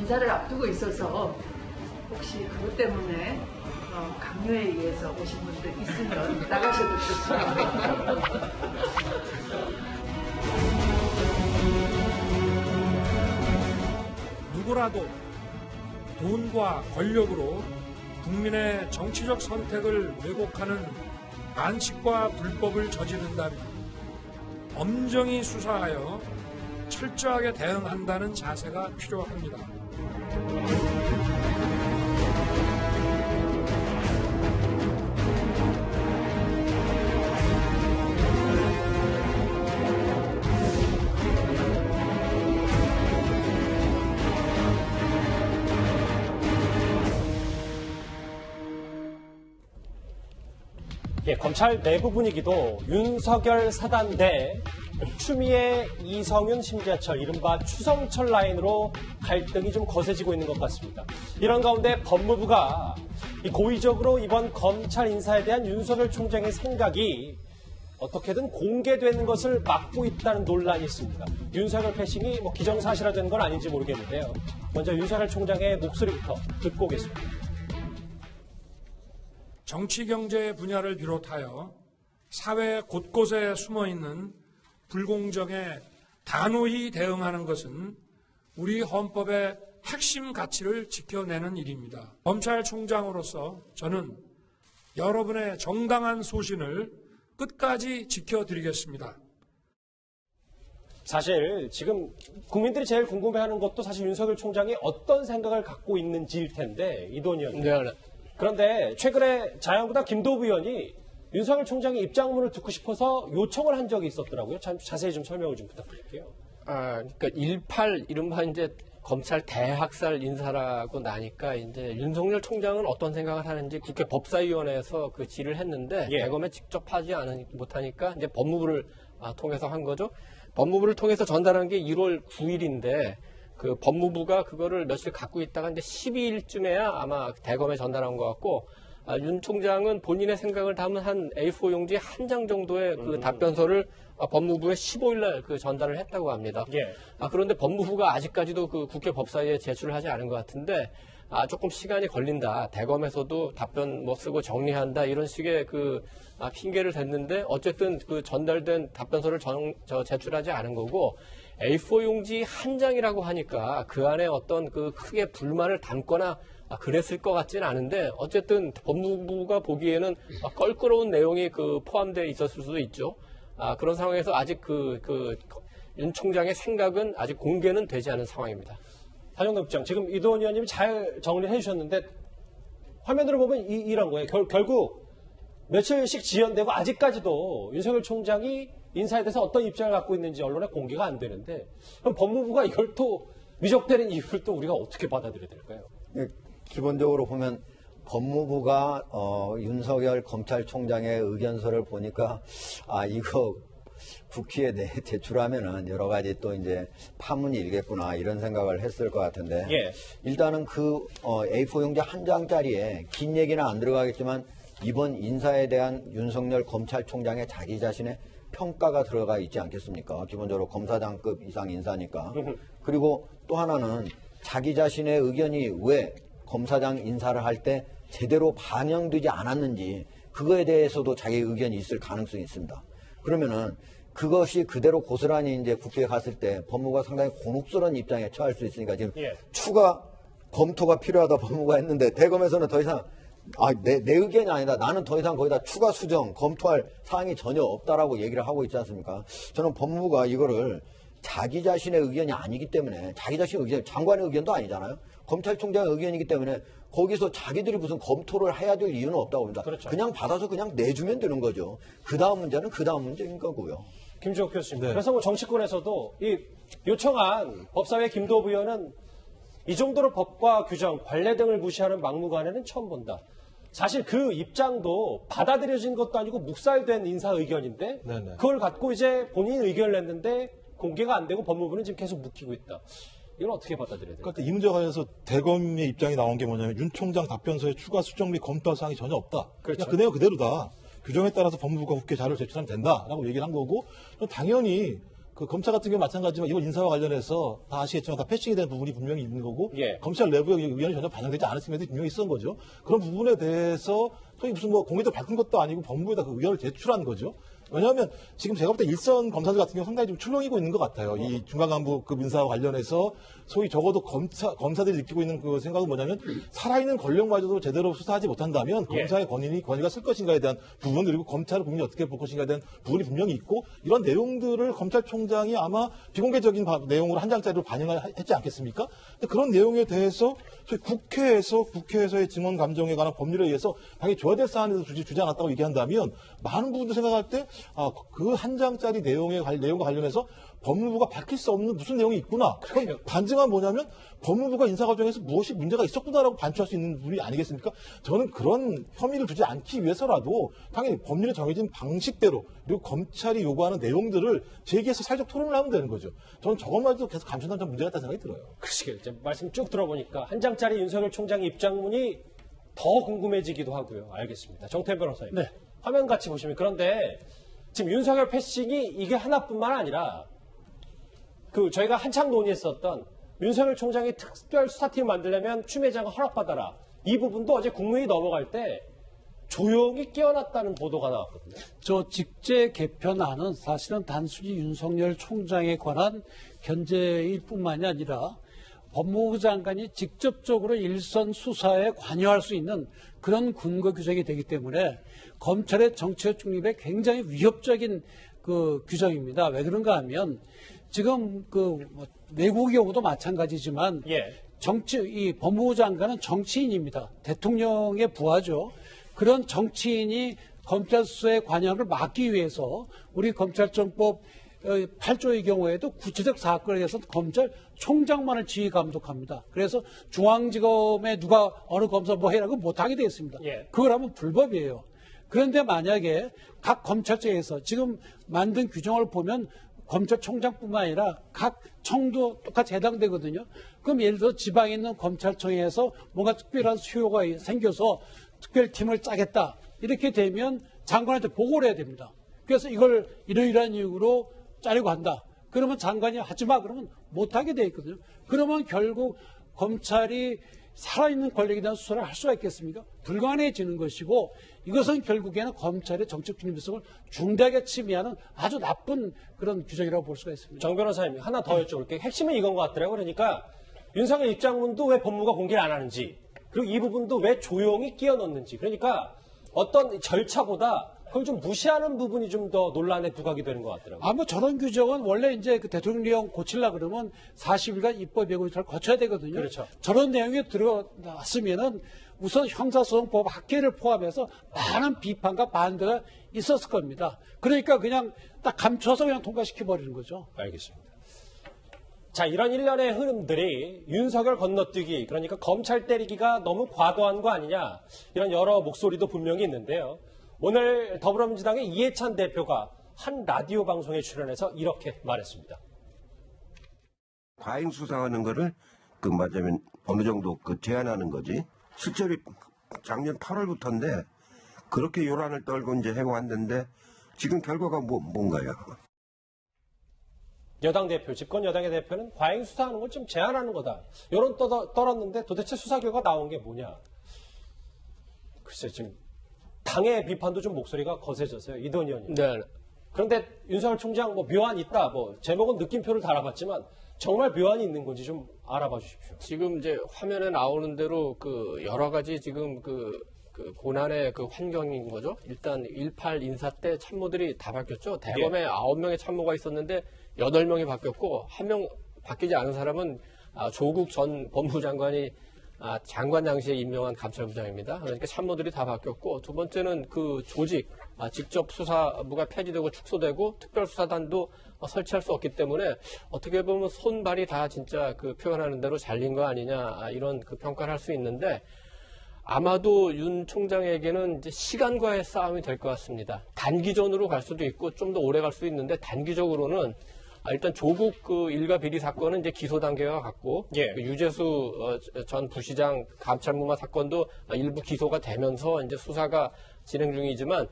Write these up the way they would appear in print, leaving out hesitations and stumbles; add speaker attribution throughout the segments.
Speaker 1: 인사를 앞두고 있어서 혹시 그것 때문에 강요에 의해서 오신 분들 있으면 나가셔도 좋습니다.
Speaker 2: 누구라도 돈과 권력으로 국민의 정치적 선택을 왜곡하는 반칙과 불법을 저지른다면 엄정히 수사하여 철저하게 대응한다는 자세가 필요합니다.
Speaker 3: 검찰 내부 분위기도 윤석열 사단대 추미애, 이성윤, 심재철, 이른바 추성철 라인으로 갈등이 좀 거세지고 있는 것 같습니다. 이런 가운데 법무부가 고의적으로 이번 검찰 인사에 대한 윤석열 총장의 생각이 어떻게든 공개되는 것을 막고 있다는 논란이 있습니다. 윤석열 패싱이 기정사실화된 건 아닌지 모르겠는데요. 먼저 윤석열 총장의 목소리부터 듣고 오겠습니다.
Speaker 2: 정치 경제 분야를 비롯하여 사회 곳곳에 숨어있는 불공정에 단호히 대응하는 것은 우리 헌법의 핵심 가치를 지켜내는 일입니다. 검찰총장으로서 저는 여러분의 정당한 소신을 끝까지 지켜드리겠습니다.
Speaker 3: 사실 지금 국민들이 제일 궁금해하는 것도 사실 윤석열 총장이 어떤 생각을 갖고 있는지일 텐데, 이도원 의원.
Speaker 4: 네.
Speaker 3: 그런데 최근에 자유한국당 김도부 의원이 윤석열 총장의 입장문을 듣고 싶어서 요청을 한 적이 있었더라고요. 자세히 좀 설명을 좀 부탁드릴게요.
Speaker 4: 그러니까 1.8 이른바 이제 검찰 대학살 인사라고 나니까 이제 윤석열 총장은 어떤 생각을 하는지 국회 법사위원회에서 그 질의를 했는데 대검에 직접 하지 못하니까 이제 법무부를 통해서 한 거죠. 법무부를 통해서 전달한 게 1월 9일인데 그 법무부가 그거를 며칠 갖고 있다가 이제 12일쯤에야 아마 대검에 전달한 것 같고, 윤 총장은 본인의 생각을 담은 한 A4 용지 한 장 정도의 그 답변서를 법무부에 15일날 그 전달을 했다고 합니다. 그런데 법무부가 아직까지도 그 국회 법사위에 제출을 하지 않은 것 같은데, 조금 시간이 걸린다. 대검에서도 답변 쓰고 정리한다. 이런 식의 그 핑계를 댔는데, 어쨌든 그 전달된 답변서를 제출하지 않은 거고, A4 용지 한 장이라고 하니까 그 안에 어떤 그 크게 불만을 담거나 그랬을 것 같지는 않은데, 어쨌든 법무부가 보기에는 껄끄러운 내용이 그 포함되어 있었을 수도 있죠. 그런 상황에서 아직 윤 총장의 생각은 아직 공개는 되지 않은 상황입니다.
Speaker 3: 한영동 입장, 지금 이도원 의원님이 잘 정리를 해주셨는데, 화면으로 보면 이런 거예요. 결국 며칠씩 지연되고 아직까지도 윤석열 총장이 인사에 대해서 어떤 입장을 갖고 있는지 언론에 공개가 안 되는데, 그럼 법무부가 이걸 또 위적되는 이유를 또 우리가 어떻게 받아들여야 될까요?
Speaker 5: 기본적으로 보면 법무부가 윤석열 검찰총장의 의견서를 보니까 이거 국회에 제출하면은 여러 가지 또 이제 파문이 일겠구나 이런 생각을 했을 것 같은데, 일단은 그 A4 용지 한 장짜리에 긴 얘기는 안 들어가겠지만 이번 인사에 대한 윤석열 검찰총장의 자기 자신의 평가가 들어가 있지 않겠습니까? 기본적으로 검사장급 이상 인사니까. 그리고 또 하나는 자기 자신의 의견이 왜 검사장 인사를 할 때 제대로 반영되지 않았는지 그거에 대해서도 자기 의견이 있을 가능성이 있습니다. 그러면은 그것이 그대로 고스란히 이제 국회에 갔을 때 법무부가 상당히 곤혹스러운 입장에 처할 수 있으니까 지금 추가 검토가 필요하다 법무부가 했는데, 대검에서는 더 이상 내 의견이 아니다. 나는 더 이상 거기다 추가 수정, 검토할 사항이 전혀 없다라고 얘기를 하고 있지 않습니까? 저는 법무부가 이거를 자기 자신의 의견이 아니기 때문에, 자기 자신의 의견, 장관의 의견도 아니잖아요. 검찰총장의 의견이기 때문에 거기서 자기들이 무슨 검토를 해야 될 이유는 없다고 봅니다.
Speaker 3: 그렇죠.
Speaker 5: 그냥 받아서 그냥 내주면 되는 거죠. 그 다음 문제는 그 다음 문제인 거고요.
Speaker 3: 김주옥 교수님. 그래서 정치권에서도 이 요청한 법사위 김도부 의원은 이 정도로 법과 규정, 관례 등을 무시하는 막무가내는 처음 본다. 사실 그 입장도 받아들여진 것도 아니고 묵살된 인사 의견인데, 그걸 갖고 이제 본인 의견을 냈는데 공개가 안 되고 법무부는 지금 계속 묵히고 있다. 이건 어떻게 받아들여야 될까요?
Speaker 6: 그러니까 이 문제에 관해서 대검의 입장이 나온 게 뭐냐면 윤 총장 답변서에 추가 수정 및 검토할 사항이 전혀 없다.
Speaker 3: 그렇죠.
Speaker 6: 그 내용 그대로다. 규정에 따라서 법무부가 국회 자료를 제출하면 된다라고 얘기를 한 거고, 당연히 그 검찰 같은 경우 마찬가지지만 이번 인사와 관련해서 다 아시겠지만 다 패싱에 대한 부분이 분명히 있는 거고
Speaker 3: 예.
Speaker 6: 검찰 내부의 의견이 전혀 반영되지 않았음에도 분명히 있었던 거죠. 그런 부분에 대해서 소위 무슨 뭐 공개적으로 밝힌 것도 아니고 법무부에다 그 의견을 제출한 거죠. 왜냐하면 지금 제가 볼 때 일선 검사들 같은 경우 상당히 좀 출렁이고 있는 것 같아요. 이 중간간부급 인사와 관련해서 소위 적어도 검사들이 느끼고 있는 그 생각은 뭐냐면 살아있는 권력마저도 제대로 수사하지 못한다면 검사의 권위가 쓸 것인가에 대한 부분 그리고 검찰을 국민이 어떻게 볼 것인가에 대한 부분이 분명히 있고 이런 내용들을 검찰총장이 아마 비공개적인 내용으로 한 장짜리로 반영을 했지 않겠습니까? 근데 그런 내용에 대해서 소위 국회에서의 증언 감정에 관한 법률에 의해서 당연히 줘야 될 사안에서 주지 않았다고 얘기한다면 많은 부분들 생각할 때 그 한 장짜리 내용과 관련해서 법무부가 밝힐 수 없는 무슨 내용이 있구나. 그럼 반증은 뭐냐면 법무부가 인사 과정에서 무엇이 문제가 있었구나라고 반추할 수 있는 부분이 아니겠습니까? 저는 그런 혐의를 두지 않기 위해서라도 당연히 법률에 정해진 방식대로 그리고 검찰이 요구하는 내용들을 제기해서 사회적 토론을 하면 되는 거죠. 저는 저것마저도 계속 감춘다는 점 문제가 있다는 생각이 들어요.
Speaker 3: 그러시겠죠. 말씀 쭉 들어보니까 한 장짜리 윤석열 총장의 입장문이 더 궁금해지기도 하고요. 알겠습니다. 정태현 변호사님.
Speaker 7: 네.
Speaker 3: 화면 같이 보시면 그런데 지금 윤석열 패싱이 이게 하나뿐만 아니라 저희가 한창 논의했었던 윤석열 총장이 특별 수사팀을 만들려면 추미애 장관 허락받아라. 이 부분도 어제 국무회의 넘어갈 때 조용히 끼어났다는 보도가 나왔거든요.
Speaker 7: 저 직제 개편안은 사실은 단순히 윤석열 총장에 관한 견제일 뿐만이 아니라 법무부 장관이 직접적으로 일선 수사에 관여할 수 있는 그런 근거 규정이 되기 때문에 검찰의 정치적 중립에 굉장히 위협적인 그 규정입니다. 왜 그런가 하면 지금 외국의 경우도 마찬가지지만 이 법무부 장관은 정치인입니다. 대통령의 부하죠. 그런 정치인이 검찰 수사에 관여를 막기 위해서 우리 검찰청법 8조의 경우에도 구체적 사건에 대해서 검찰총장만을 지휘 감독합니다. 그래서 중앙지검에 누가 어느 검사 뭐 해라고 못하게 되어 있습니다. 그걸 하면 불법이에요. 그런데 만약에 각 검찰청에서 지금 만든 규정을 보면 검찰총장뿐만 아니라 각 청도 똑같이 해당되거든요. 그럼 예를 들어 지방에 있는 검찰청에서 뭔가 특별한 수요가 생겨서 특별팀을 짜겠다. 이렇게 되면 장관한테 보고를 해야 됩니다. 그래서 이걸 이러이러한 이유로 짜려고 한다. 그러면 장관이 하지마 그러면 못하게 돼 있거든요. 그러면 결국 검찰이 살아있는 권력에 대한 수사를 할 수가 있겠습니까? 불가능해지는 것이고 이것은 결국에는 검찰의 정책 중립성을 중대하게 침해하는 아주 나쁜 그런 규정이라고 볼 수가 있습니다.
Speaker 3: 정 변호사님 하나 더 여쭤볼게요. 핵심은 이건 것 같더라고요. 그러니까 윤석열 입장문도 왜 법무부가 공개를 안 하는지 그리고 이 부분도 왜 조용히 끼워 넣는지 그러니까 어떤 절차보다 그걸 좀 무시하는 부분이 좀 더 논란에 부각이 되는 것 같더라고요.
Speaker 7: 아마 저런 규정은 원래 이제 그 대통령 고치려고 그러면 40일간 입법 예고를 거쳐야 되거든요.
Speaker 3: 그렇죠.
Speaker 7: 저런 내용이 들어왔으면은 우선 형사소송법 학계를 포함해서 많은 비판과 반대가 있었을 겁니다. 그러니까 그냥 딱 감춰서 그냥 통과시켜버리는 거죠.
Speaker 3: 알겠습니다. 자, 이런 일련의 흐름들이 윤석열 건너뛰기, 그러니까 검찰 때리기가 너무 과도한 거 아니냐, 이런 여러 목소리도 분명히 있는데요. 오늘 더불어민주당의 이해찬 대표가 한 라디오 방송에 출연해서 이렇게 말했습니다.
Speaker 8: 과잉 수사하는 거를 말하자면 어느 정도 제한하는 거지. 실제로 작년 8월부터인데 그렇게 요란을 떨고 이제 해왔는데 지금 결과가 뭔가요?
Speaker 3: 여당 대표, 집권 여당의 대표는 과잉 수사하는 걸 좀 제한하는 거다. 여론 떨었는데 도대체 수사 결과 나온 게 뭐냐. 글쎄 지금 당의 비판도 좀 목소리가 거세졌어요. 이동희 의원님.
Speaker 4: 네.
Speaker 3: 그런데 윤석열 총장 묘안이 있다. 제목은 느낌표를 달아봤지만 정말 묘안이 있는 건지 좀 알아봐 주십시오.
Speaker 4: 지금 이제 화면에 나오는 대로 여러 가지 지금 고난의 환경인 거죠. 일단 18 인사 때 참모들이 다 바뀌었죠. 대검에 9명의 참모가 있었는데 8명이 바뀌었고 1명 바뀌지 않은 사람은 조국 전 법무부 장관이 장관 당시에 임명한 감찰부장입니다. 그러니까 참모들이 다 바뀌었고 두 번째는 조직, 직접 수사부가 폐지되고 축소되고 특별수사단도 설치할 수 없기 때문에 어떻게 보면 손발이 다 진짜 표현하는 대로 잘린 거 아니냐 이런 평가를 할 수 있는데 아마도 윤 총장에게는 이제 시간과의 싸움이 될 것 같습니다. 단기전으로 갈 수도 있고 좀 더 오래 갈 수도 있는데 단기적으로는 일단 조국 일가 비리 사건은 이제 기소 단계가 갔고 유재수 전 부시장 감찰무마 사건도 일부 기소가 되면서 이제 수사가 진행 중이지만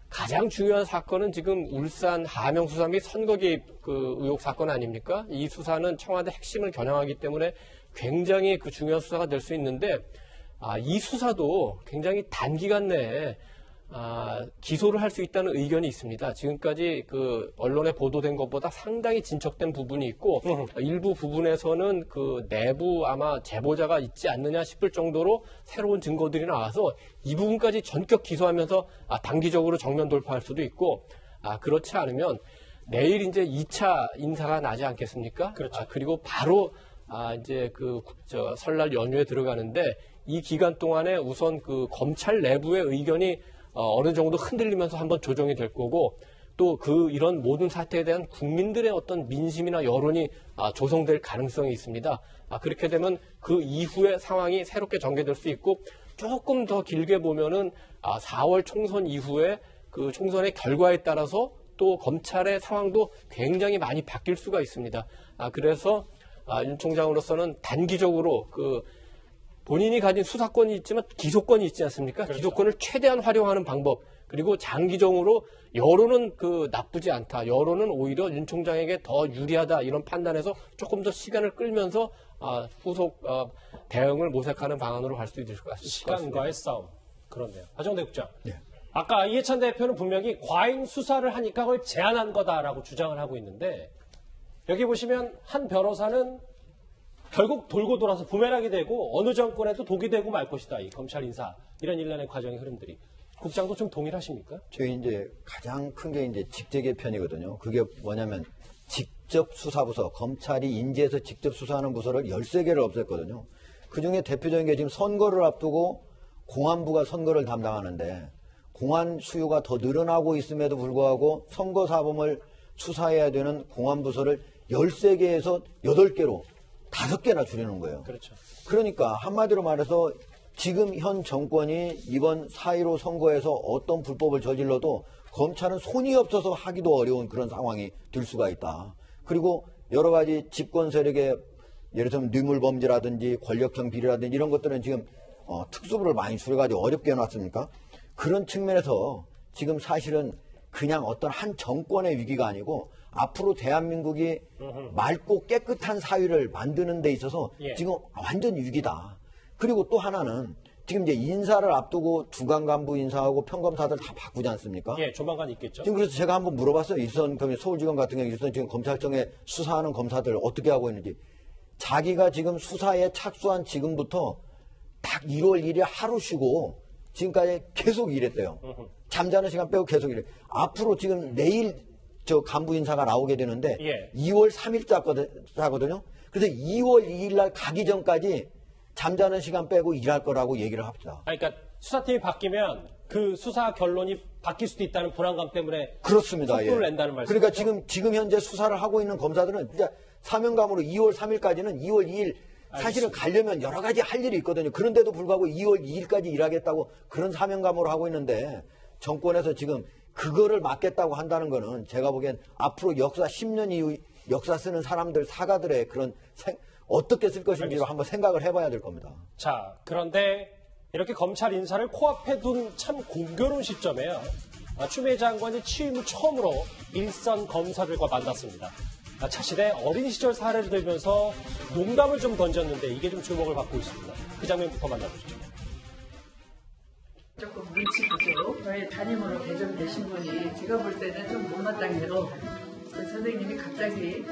Speaker 4: 가장 중요한 사건은 지금 울산 하명 수사 및 선거 개입 그 의혹 사건 아닙니까? 이 수사는 청와대 핵심을 겨냥하기 때문에 굉장히 그 중요한 수사가 될 수 있는데, 이 수사도 굉장히 단기간 내에 기소를 할 수 있다는 의견이 있습니다. 지금까지 그 언론에 보도된 것보다 상당히 진척된 부분이 있고, 일부 부분에서는 그 내부 아마 제보자가 있지 않느냐 싶을 정도로 새로운 증거들이 나와서 이 부분까지 전격 기소하면서 단기적으로 정면 돌파할 수도 있고, 그렇지 않으면 내일 이제 2차 인사가 나지 않겠습니까?
Speaker 3: 그렇죠.
Speaker 4: 그리고 바로 이제 설날 연휴에 들어가는데, 이 기간 동안에 우선 그 검찰 내부의 의견이 어느 정도 흔들리면서 한번 조정이 될 거고, 또 이런 모든 사태에 대한 국민들의 어떤 민심이나 여론이 조성될 가능성이 있습니다. 그렇게 되면 그 이후의 상황이 새롭게 전개될 수 있고, 조금 더 길게 보면은 4월 총선 이후에 그 총선의 결과에 따라서 또 검찰의 상황도 굉장히 많이 바뀔 수가 있습니다. 그래서 윤 총장으로서는 단기적으로 본인이 가진 수사권이 있지만 기소권이 있지 않습니까? 그렇죠. 기소권을 최대한 활용하는 방법, 그리고 장기적으로 여론은 나쁘지 않다, 여론은 오히려 윤 총장에게 더 유리하다, 이런 판단에서 조금 더 시간을 끌면서 후속 대응을 모색하는 방안으로 갈 수 있을 것 같습니다.
Speaker 3: 시간과의 싸움. 그렇네요. 하정대 국장.
Speaker 5: 네.
Speaker 3: 아까 이해찬 대표는 분명히 과잉 수사를 하니까 그걸 제한한 거다라고 주장을 하고 있는데, 여기 보시면 한 변호사는 결국 돌고 돌아서 부메랑이 되고 어느 정권에도 독이 되고 말 것이다. 이 검찰 인사, 이런 일련의 과정의 흐름들이. 국장도 좀 동일하십니까?
Speaker 5: 저희 이제 가장 큰 게 이제 직제 개편이거든요. 그게 뭐냐면 직접 수사부서, 검찰이 인지해서 직접 수사하는 부서를 13개를 없앴거든요. 그 중에 대표적인 게 지금 선거를 앞두고 공안부가 선거를 담당하는데, 공안 수요가 더 늘어나고 있음에도 불구하고 선거사범을 수사해야 되는 공안부서를 13개에서 8개로 5개나 줄이는 거예요.
Speaker 3: 그렇죠.
Speaker 5: 그러니까 한마디로 말해서 지금 현 정권이 이번 4.15 선거에서 어떤 불법을 저질러도 검찰은 손이 없어서 하기도 어려운 그런 상황이 될 수가 있다. 그리고 여러 가지 집권 세력의 예를 들면 뇌물범죄라든지 권력형 비리라든지 이런 것들은 지금 특수부를 많이 줄여가지고 어렵게 해놨습니까? 그런 측면에서 지금 사실은 그냥 어떤 한 정권의 위기가 아니고 앞으로 대한민국이 맑고 깨끗한 사회를 만드는 데 있어서 지금 완전 위기다. 그리고 또 하나는 지금 이제 인사를 앞두고 주간 간부 인사하고 평검사들 다 바꾸지 않습니까?
Speaker 3: 예, 조만간 있겠죠.
Speaker 5: 지금 그래서 제가 한번 물어봤어요. 일선 서울지검 같은 경우에 일선 지금 검찰청에 수사하는 검사들 어떻게 하고 있는지. 자기가 지금 수사에 착수한 지금부터 딱 1월 1일 하루 쉬고 지금까지 계속 일했대요. 잠자는 시간 빼고 계속 일해. 앞으로 지금 내일 저 간부 인사가 나오게 되는데 2월 3일자거든요. 그래서 2월 2일 날 가기 전까지 잠자는 시간 빼고 일할 거라고 얘기를 합니다.
Speaker 3: 그러니까 수사팀이 바뀌면 그 수사 결론이 바뀔 수도 있다는 불안감 때문에
Speaker 5: 그렇습니다.
Speaker 3: 속도를 낸다는 말씀이죠.
Speaker 5: 그러니까 지금 현재 수사를 하고 있는 검사들은 진짜 사명감으로 2월 3일까지는 2월 2일 사실은 가려면 여러 가지 할 일이 있거든요. 그런데도 불구하고 2월 2일까지 일하겠다고 그런 사명감으로 하고 있는데 정권에서 지금 그거를 막겠다고 한다는 거는 제가 보기엔 앞으로 역사 10년 이후 역사 쓰는 사람들, 사가들의 그런 어떻게 쓸 것인지로 한번 생각을 해봐야 될 겁니다.
Speaker 3: 자, 그런데 이렇게 검찰 인사를 코앞에 둔 참 공교로운 시점에요. 추미애 장관이 취임 후 처음으로 일선 검사들과 만났습니다. 자신의 어린 시절 사례를 들면서 농담을 좀 던졌는데 이게 좀 주목을 받고 있습니다. 그 장면부터 만나보시죠.
Speaker 1: 조금 눈치 보죠. 저의 담임으로 배정되신 분이 제가 볼 때는 좀 못마땅해요. 그 선생님이 갑자기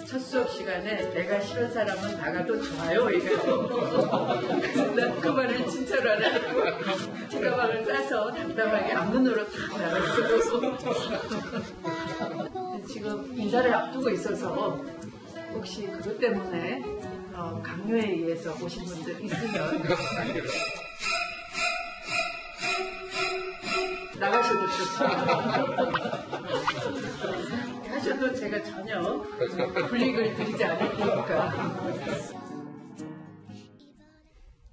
Speaker 1: 첫 수업 시간에 내가 싫은 사람은 나가도 좋아요. 이래서 난 그 말을 진짜로 안 하고 제가 말을 따서 담담하게 앞문으로 탁 나갔어요. 지금 인사를 앞두고 있어서 혹시 그것 때문에 강요에 의해서 오신 분들 있으면 나가셔도 좋습니다. 하셔도 제가 전혀 불이익을 드리지 않을 테니까.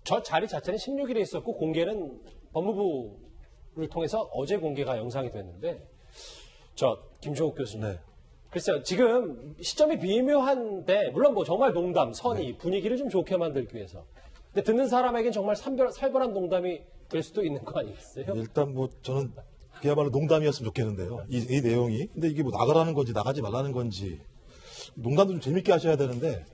Speaker 3: 저 자리 자체는 16일에 있었고 공개는 법무부를 통해서 어제 공개가 영상이 됐는데 김종욱 교수님.
Speaker 6: 네.
Speaker 3: 글쎄요, 지금 시점이 미묘한데 물론 뭐 정말 농담, 선의, 분위기를 좀 좋게 만들기 위해서. 근데 듣는 사람에겐 정말 살벌한 농담이 될 수도 있는 거 아니겠어요?
Speaker 6: 일단 뭐 저는 그야말로 농담이었으면 좋겠는데요. 이 내용이. 근데 이게 뭐 나가라는 건지 나가지 말라는 건지 농담도 좀 재밌게 하셔야 되는데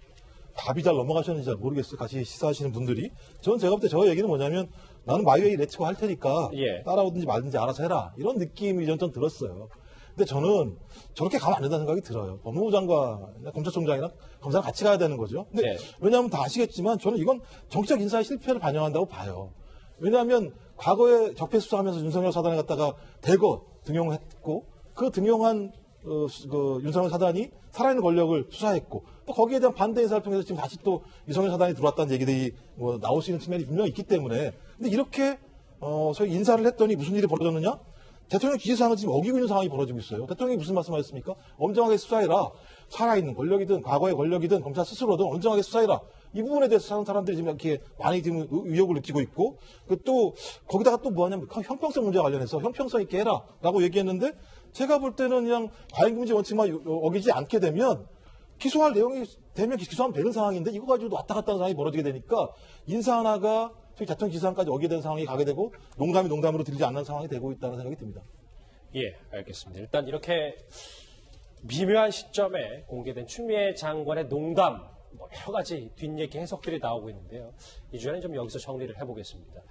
Speaker 6: 답이 잘 넘어가셨는지 잘 모르겠어요. 같이 시사하시는 분들이. 저는 제가 볼 때 저 얘기는 뭐냐면 나는 마이웨이 레츠고 할 테니까 따라오든지 말든지 알아서 해라. 이런 느낌이 좀 들었어요. 근데 저는 저렇게 가면 안 된다는 생각이 들어요. 법무부 장관이나 검찰총장이나 검사랑 같이 가야 되는 거죠. 근데 왜냐하면 다 아시겠지만 저는 이건 정치적 인사의 실패를 반영한다고 봐요. 왜냐하면 과거에 적폐 수사하면서 윤석열 사단에 갔다가 대거 등용했고 그 등용한 그 윤석열 사단이 살아있는 권력을 수사했고 또 거기에 대한 반대 인사를 통해서 지금 다시 또 윤석열 사단이 들어왔다는 얘기들이 뭐 나올 수 있는 측면이 분명히 있기 때문에 근데 이렇게 소위 인사를 했더니 무슨 일이 벌어졌느냐? 대통령 지시사항을 지금 어기고 있는 상황이 벌어지고 있어요. 대통령이 무슨 말씀하셨습니까? 엄정하게 수사해라. 살아있는 권력이든 과거의 권력이든 검찰 스스로든 엄정하게 수사해라. 이 부분에 대해서 사는 사람들이 지금 이렇게 많이 지금 의혹을 느끼고 있고 또 거기다가 또 뭐하냐면 형평성 문제와 관련해서 형평성 있게 해라라고 얘기했는데 제가 볼 때는 그냥 과잉금지 원칙만 어기지 않게 되면 기소할 내용이 되면 기소하면 되는 상황인데 이거 가지고도 왔다 갔다 하는 상황이 벌어지게 되니까 인사 하나가 대통령 지시사항까지 어기게 되는 상황이 가게 되고 농담이 농담으로 들리지 않는 상황이 되고 있다는 생각이 듭니다.
Speaker 3: 예, 알겠습니다. 일단 이렇게 미묘한 시점에 공개된 추미애 장관의 농담 여러 가지 뒷얘기 해석들이 나오고 있는데요. 이 주에는 좀 여기서 정리를 해보겠습니다.